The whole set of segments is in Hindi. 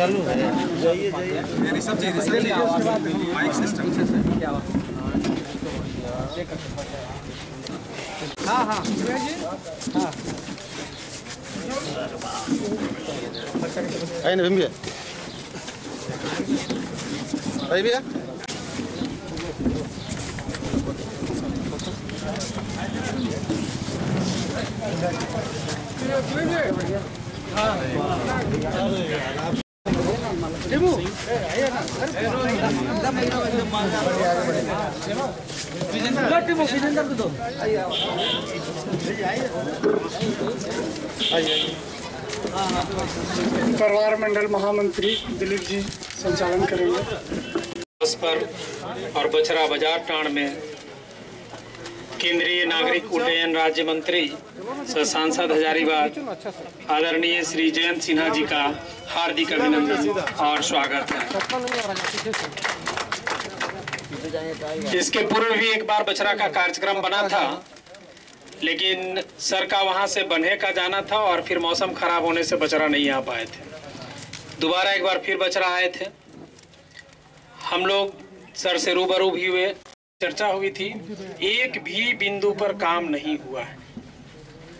चालू है। जाइए माइक सिस्टम। हाँ हाँ हाँ ayun भैया भाई भैया परिवार मंडल महामंत्री दिलीप जी संचालन करेंगे। उस पर और बछरा बाजार टांड में केंद्रीय नागरिक उड्डयन राज्य मंत्री सह सांसद हजारीबाग आदरणीय श्री जयंत सिन्हा जी का हार्दिक अभिनंदन और स्वागत है। इसके पूर्व भी एक बार बछरा का कार्यक्रम बना था, लेकिन सर का वहां से बन्हे का जाना था और फिर मौसम खराब होने से बछरा नहीं आ पाए थे। दोबारा एक बार फिर बछरा आए थे, हम लोग सर से रूबरू भी हुए, चर्चा हुई थी। एक भी बिंदु पर काम नहीं हुआ है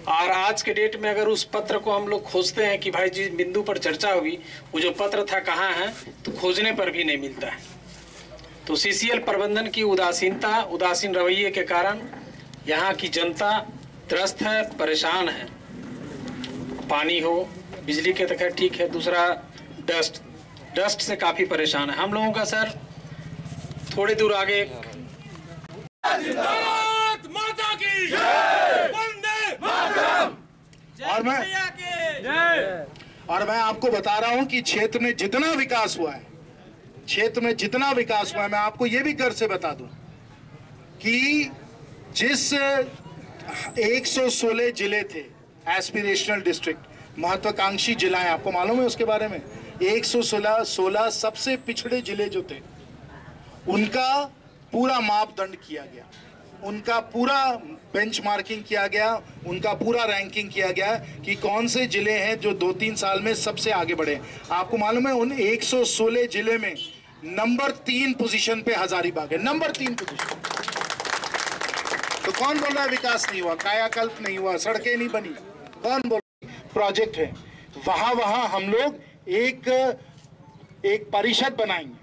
और आज के डेट में अगर उस पत्र को हम लोग खोजते हैं कि भाई जिस बिंदु पर चर्चा हुई वो जो पत्र था कहाँ है, तो खोजने पर भी नहीं मिलता है। तो सीसीएल प्रबंधन की उदासीन रवैये के कारण यहाँ की जनता त्रस्त है, परेशान है। पानी हो, बिजली के तो खैर ठीक है, दूसरा डस्ट से काफी परेशान है। हम लोगों का सर थोड़ी दूर आगे माता की वंदे मातरम। और मैं आपको बता रहा हूं कि क्षेत्र में जितना विकास हुआ है, मैं आपको ये भी गर्व से बता दूं कि जिस 116 जिले थे एस्पिरेशनल डिस्ट्रिक्ट, महत्वाकांक्षी जिला है, आपको मालूम है उसके बारे में। 116 सबसे पिछड़े जिले जो थे उनका पूरा मापदंड किया गया, उनका पूरा बेंचमार्किंग किया गया, उनका पूरा रैंकिंग किया गया कि कौन से जिले हैं जो 2-3 साल में सबसे आगे बढ़े। आपको मालूम है उन 116 जिले में नंबर 3 पोजीशन पे हजारीबाग है, नंबर 3 पोजीशन। तो कौन बोल रहा है विकास नहीं हुआ, कायाकल्प नहीं हुआ, सड़कें नहीं बनी? कौन बोल रहा है? प्रोजेक्ट है। वहां हम लोग एक परिषद बनाएंगे,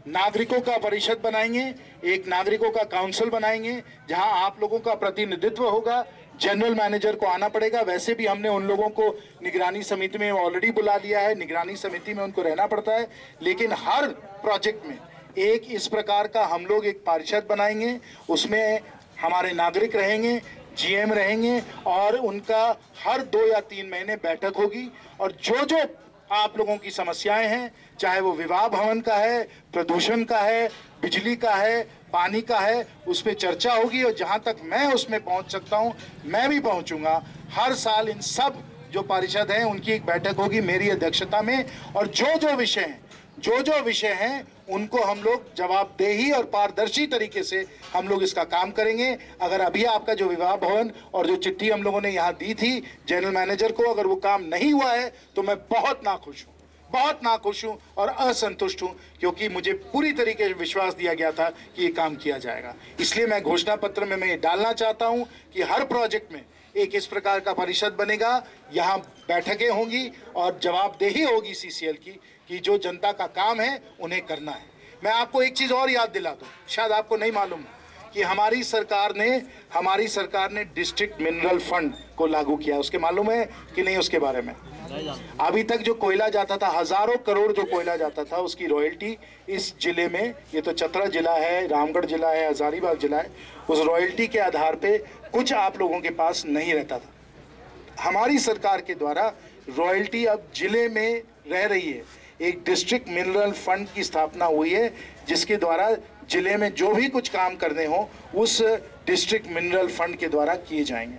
नागरिकों का परिषद बनाएंगे, एक नागरिकों का काउंसिल बनाएंगे जहां आप लोगों का प्रतिनिधित्व होगा। जनरल मैनेजर को आना पड़ेगा, वैसे भी हमने उन लोगों को निगरानी समिति में ऑलरेडी बुला लिया है, निगरानी समिति में उनको रहना पड़ता है। लेकिन हर प्रोजेक्ट में एक इस प्रकार का हम लोग एक परिषद बनाएंगे, उसमें हमारे नागरिक रहेंगे, जीएम रहेंगे और उनका हर 2 या 3 महीने बैठक होगी और जो आप लोगों की समस्याएं हैं, चाहे वो विवाह भवन का है, प्रदूषण का है, बिजली का है, पानी का है, उस पर चर्चा होगी और जहां तक मैं उसमें पहुंच सकता हूं मैं भी पहुंचूंगा। हर साल इन सब जो परिषद हैं उनकी एक बैठक होगी मेरी अध्यक्षता में और जो विषय हैं उनको हम लोग जवाबदेही और पारदर्शी तरीके से हम लोग इसका काम करेंगे। अगर अभी आपका जो विवाह भवन और जो चिट्ठी हम लोगों ने यहाँ दी थी जनरल मैनेजर को, अगर वो काम नहीं हुआ है तो मैं बहुत नाखुश हूँ और असंतुष्ट हूँ, क्योंकि मुझे पूरी तरीके से विश्वास दिया गया था कि ये काम किया जाएगा। इसलिए मैं घोषणा पत्र में ये डालना चाहता हूँ कि हर प्रोजेक्ट में एक इस प्रकार का परिषद बनेगा, यहाँ बैठकें होंगी और जवाबदेही होगी सीसीएल की कि जो जनता का काम है उन्हें करना है। मैं आपको एक चीज़ और याद दिला दूँ, शायद आपको नहीं मालूम कि हमारी सरकार ने डिस्ट्रिक्ट मिनरल फंड को लागू किया। उसके मालूम है कि नहीं उसके बारे में? अभी तक जो कोयला जाता था, हजारों करोड़ जो कोयला जाता था, उसकी रॉयल्टी इस जिले में, ये तो चतरा जिला है, रामगढ़ जिला है, हजारीबाग जिला है, उस रॉयल्टी के आधार पे कुछ आप लोगों के पास नहीं रहता था। हमारी सरकार के द्वारा रॉयल्टी अब जिले में रह रही है। एक डिस्ट्रिक्ट मिनरल फंड की स्थापना हुई है जिसके द्वारा जिले में जो भी कुछ काम करने हो उस डिस्ट्रिक्ट मिनरल फंड के द्वारा किए जाएंगे।